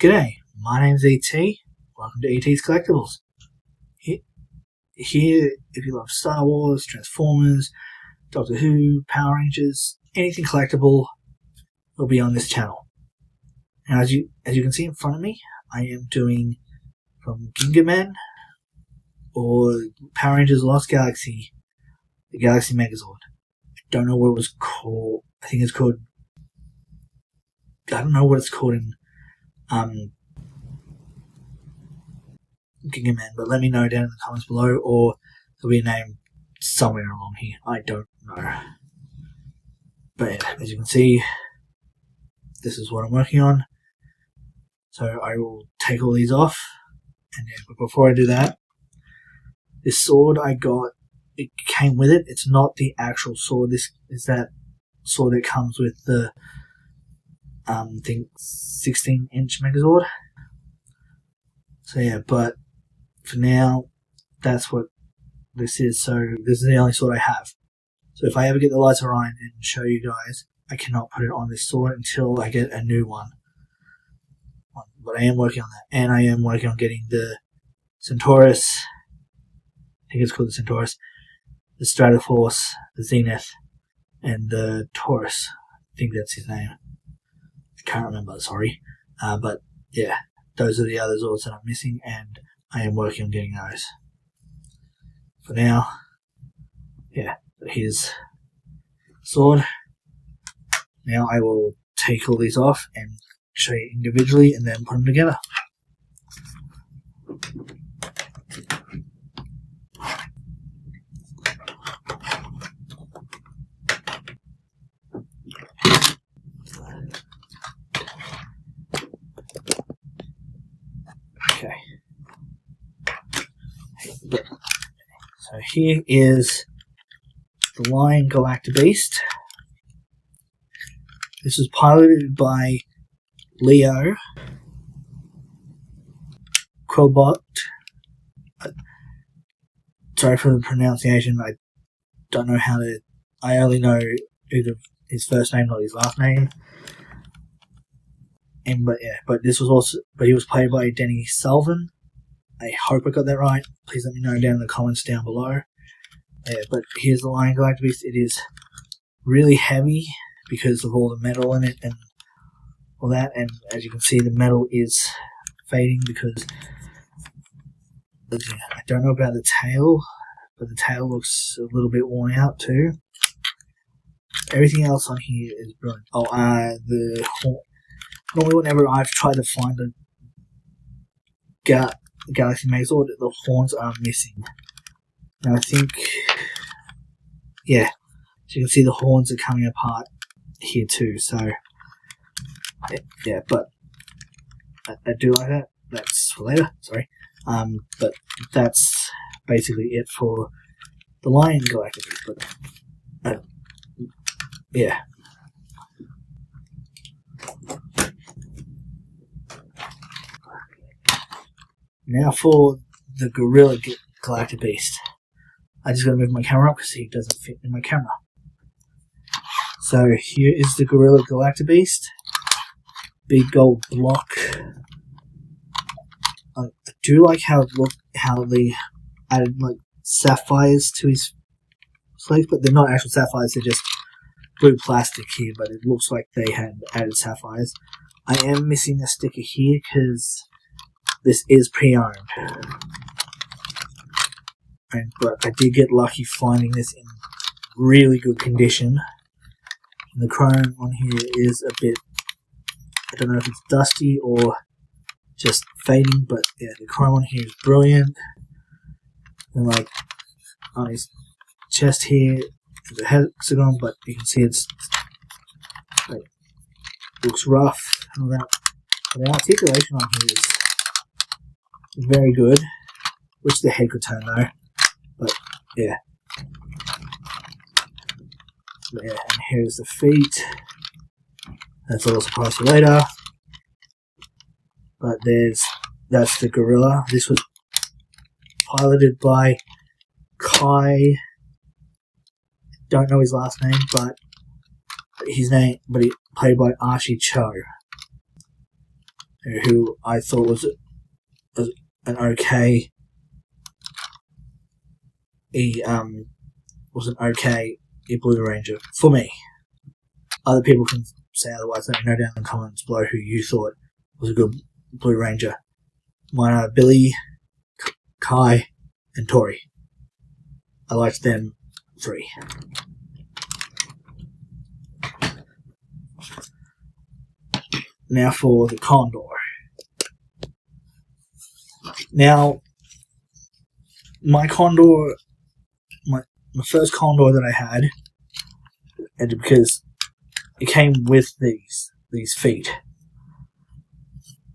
G'day, my name's ET. Welcome to ET's Collectibles. Here, if you love Star Wars, Transformers, Doctor Who, Power Rangers, anything collectible, will be on this channel. Now, as you can see in front of me, I am doing from Ginga Man or Power Rangers Lost Galaxy, the Galaxy Megazord. I don't know what it was called. I think it's called. I don't know what it's called in Ginga Man, but let me know down in the comments below, or there'll be a name somewhere along here. I don't know. But yeah, as you can see, this is what I'm working on. So I will take all these off. And yeah, but before I do that, this sword I got, it came with it. It's not the actual sword. This is that sword that comes with the I think 16-inch Megazord. So yeah, but for now, that's what this is. So this is the only sword I have. So if I ever get the Lights of Orion and show you guys, I cannot put it on this sword until I get a new one. But I am working on that, and I am working on getting the Centaurus. I think it's called the Centaurus, the Stratoforce, the Zenith, and the Taurus. I think that's his name. I can't remember, sorry. But yeah, those are the other Zords that I'm missing, and I am working on getting those. For now, yeah, here's sword. Now I will take all these off and show you individually and then put them together. Okay. So here is the Lion Galactabeast. This was piloted by Leo Quillbot. Sorry for the pronunciation. I don't know how to. I only know either his first name, not his last name. And but this was also. But he was played by Denny Sullivan. I hope I got that right. Please let me know down in the comments down below. Yeah, but here's the Lion Galactabeast. It is really heavy because of all the metal in it and all that, and as you can see, the metal is fading because I don't know about the tail, but the tail looks a little bit worn out too. Everything else on here is brilliant. Oh, the horn. Normally, whenever I've tried to find a Galaxy Megazord, the horns are missing. Now I think, yeah, as you can see, the horns are coming apart here too. So yeah, but I do like that. That's for later, sorry. But that's basically it for the Lion Galactabeast. But yeah. Now for the Gorilla Galactabeast. I just gotta move my camera up because he doesn't fit in my camera. So here is the Gorilla Galactabeast. Big gold block. I do like how they added like sapphires to his sleeve, but they're not actual sapphires, they're just blue plastic here, but it looks like they had added sapphires. I am missing a sticker here because this is pre-owned. But I did get lucky finding this in really good condition. And the chrome on here is a bit, I don't know if it's dusty or just fading, but yeah, the chrome on here is brilliant. And like on his chest here, there's a hexagon, but you can see it's like looks rough and all that. But the articulation on here is very good. Wish the head could turn though, but yeah. But yeah, and here's the feet. That's all surprise for later. But that's the gorilla. This was piloted by Kai. Don't know his last name, but he played by Archie Cho. who I thought was an okay. He was an okay Blue Ranger for me. Other people can say otherwise. Let me know down in the comments below who you thought was a good Blue Ranger. Mine are Billy, Kai, and Tori. I liked them 3. Now for the Condor. Now, my Condor, my first Condor that I had, and because it came with these feet.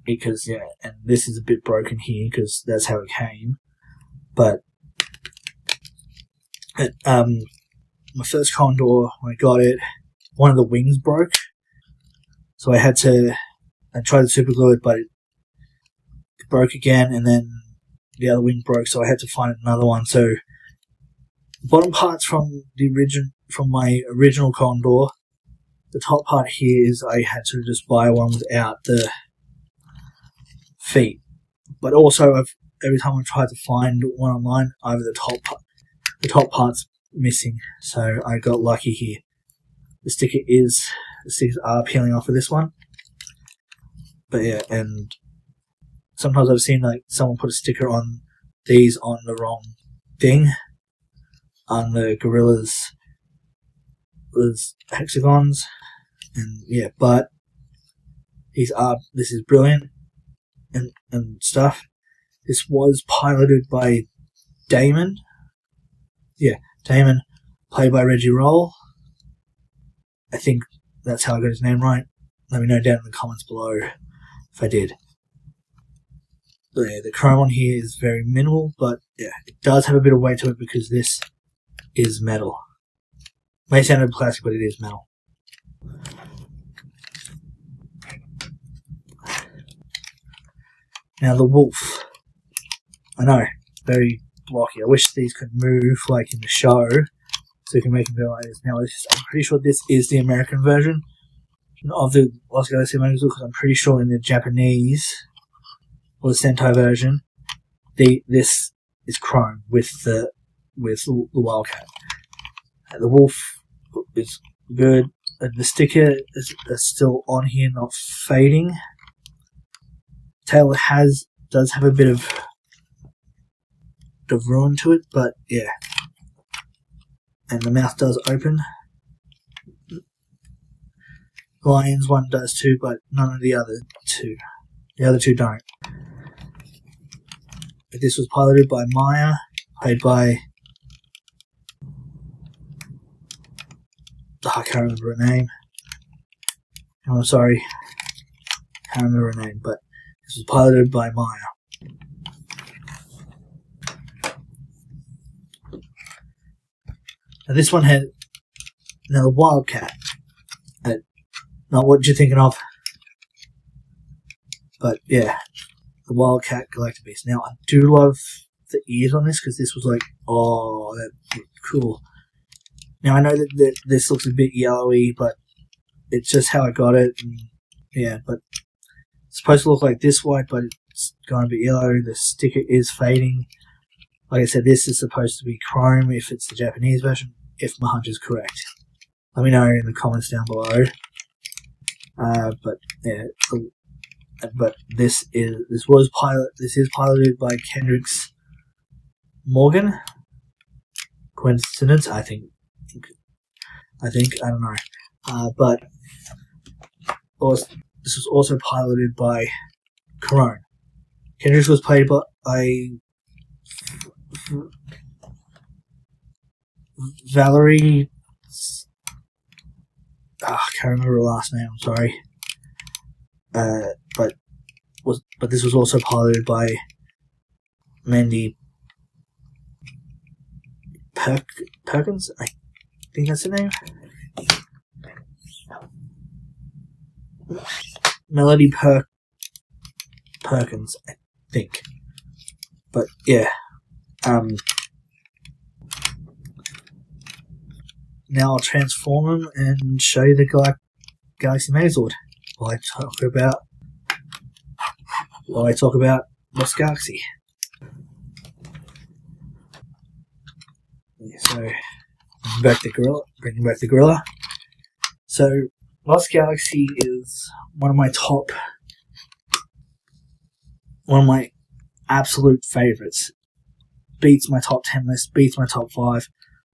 Because, yeah, and this is a bit broken here because that's how it came. But, my first Condor, when I got it, one of the wings broke. So I tried to super glue it, but it broke again, and then the other wing broke, so I had to find another one. So, bottom parts from my original Condor, the top part here is I had to just buy one without the feet. But also, every time I've tried to find one online, either the top part's missing. So I got lucky here. The stickers are peeling off of this one. But yeah, and sometimes I've seen like someone put a sticker on these on the wrong thing, on the Gorillas hexagons, and yeah, but this is brilliant and stuff. This was piloted by Damon. Yeah, Damon, played by Reggie Roll. I think that's how I got his name right. Let me know down in the comments below if I did. But yeah, the chrome on here is very minimal, but yeah, it does have a bit of weight to it because this is metal. May sound a bit plastic, but it is metal. Now the wolf. I know, very blocky. I wish these could move like in the show, so you can make them go like this. Now, I'm pretty sure this is the American version of the Lost Galaxy Megazord, because I'm pretty sure in the Japanese or the Sentai version, this is chrome with the Wildcat. The wolf is good. The sticker is still on here, not fading. Tail does have a bit of ruin to it, but yeah. And the mouth does open. The lion's one does too, but none of the other two. The other two don't. But this was piloted by Maya, played by I can't remember her name. I'm sorry, I can't remember her name, but this was piloted by Maya. Now this one had the Wildcat. Not what you're thinking of, but yeah, the Wildcat Galactabeasts. Now I do love the ears on this because this was like, oh, that's cool. Now I know that this looks a bit yellowy, but it's just how I got it. And yeah, but it's supposed to look like this white, but it's going a bit yellow. The sticker is fading. Like I said, this is supposed to be chrome if it's the Japanese version, if my hunch is correct. Let me know in the comments down below. But yeah, but this is piloted by Kendricks Morgan. Coincidence? I think I don't know. But also, this was also piloted by Corone. Kendricks was played by Valerie. I can't remember her last name. I'm sorry. But this was also piloted by Mandy Perkins. I think that's her name. Melody Perkins, I think. But yeah. Now I'll transform them and show you the Galaxy Megazord while I talk about while I talk about Lost Galaxy. So, bringing back the gorilla. So, Lost Galaxy is one of my absolute favorites. Beats my top 10 list, beats my top 5.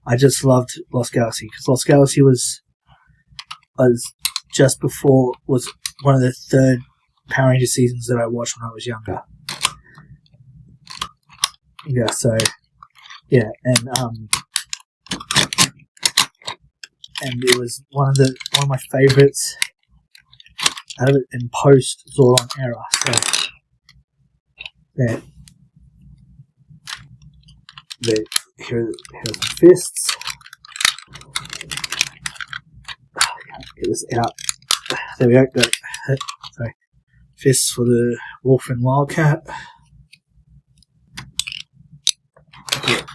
I just loved Lost Galaxy because Lost Galaxy was just before, was one of the third Power Rangers seasons that I watched when I was younger. Yeah, so yeah, and it was one of my favorites out of it in post-Zordon era. So yeah, here are some fists. Get this out. There we go. Got it. Sorry. Fists for the Wolf and Wildcat.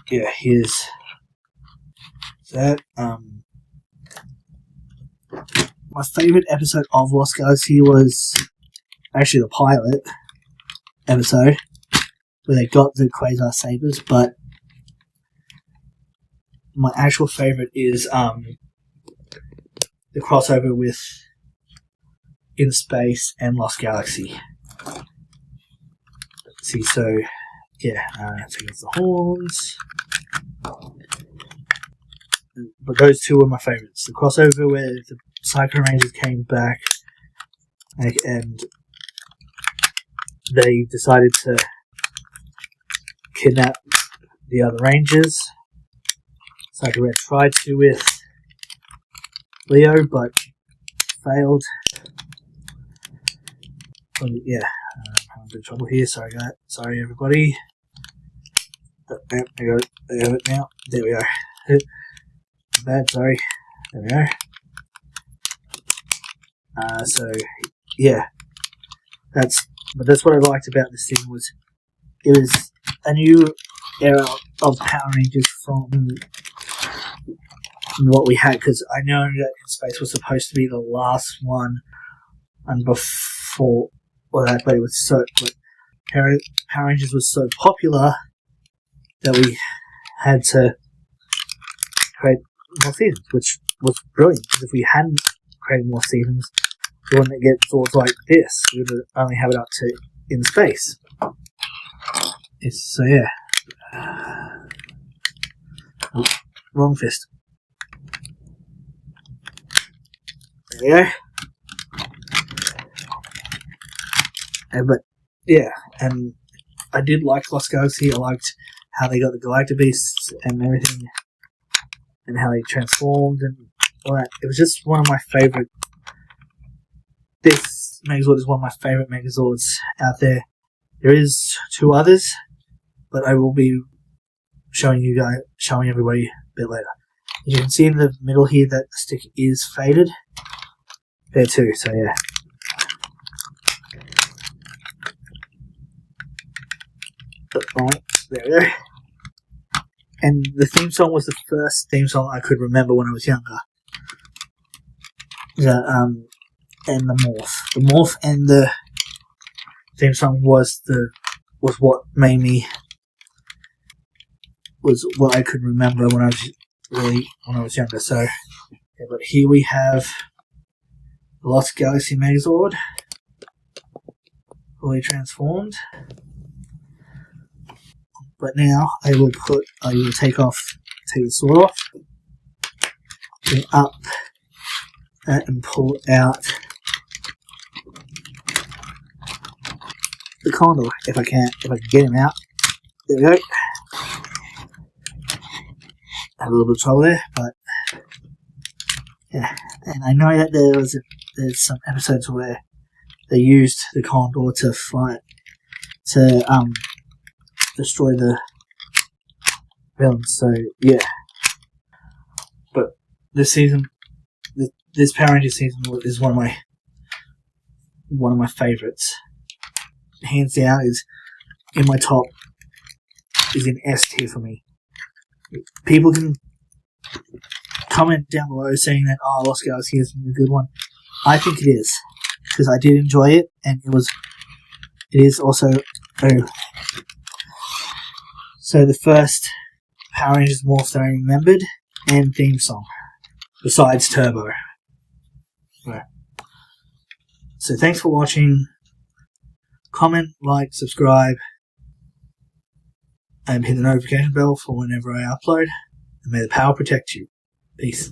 Yeah, here's that. My favourite episode of Lost Galaxy was actually the pilot episode where they got the Quasar Sabers, but my actual favourite is the crossover with In Space and Lost Galaxy. Let's see, so yeah, so it's the horns. But those two were my favourites. The crossover where the Psycho Rangers came back and they decided to kidnap the other Rangers. Psycho Red tried to with Leo, but failed. Well, yeah, I'm having a bit of trouble here. Sorry, guys. Sorry, everybody. There we go. There we have it now. There we are. Bad. Sorry. There we are. So yeah, that's what I liked about this season was it was a new era of Power Rangers from what we had, because I know that In Space was supposed to be the last one and before that, but it was but Power Rangers was so popular that we had to create more seasons, which was brilliant, because if we hadn't created more seasons, we wouldn't get Zords like this. We would only have it up to In Space. So yeah. Oh, wrong fist. There we go. But yeah, and I did like Lost Galaxy. I liked how they got the Galactabeasts and everything, and how they transformed and all that. It was just one of my favourite. This Megazord is one of my favourite Megazords out there. There is two others, but I will be showing everybody a bit later. As you can see in the middle here that the stick is faded. There too, so yeah. There we go. And the theme song was the first theme song I could remember when I was younger. And the morph. The morph and the theme song was what made me, was what I could remember when I was younger. So yeah, but here we have the Lost Galaxy Megazord, fully transformed. But now I will take the sword off, bring up that and pull out the Condor if I can get him out. There we go. Had a little bit of trouble there, but yeah. And I know that there's some episodes where they used the Condor to destroy the villains. So yeah. But this season, this Power Rangers season is one of my favorites. Hands down, is in my top. Is in S tier for me. People can comment down below saying that Lost Galaxy isn't a good one. I think it is, because I did enjoy it, and it was it is also so the first Power Rangers Morph that I remembered and theme song, besides Turbo. Right. So thanks for watching. Comment, like, subscribe, and hit the notification bell for whenever I upload. And may the power protect you. Peace.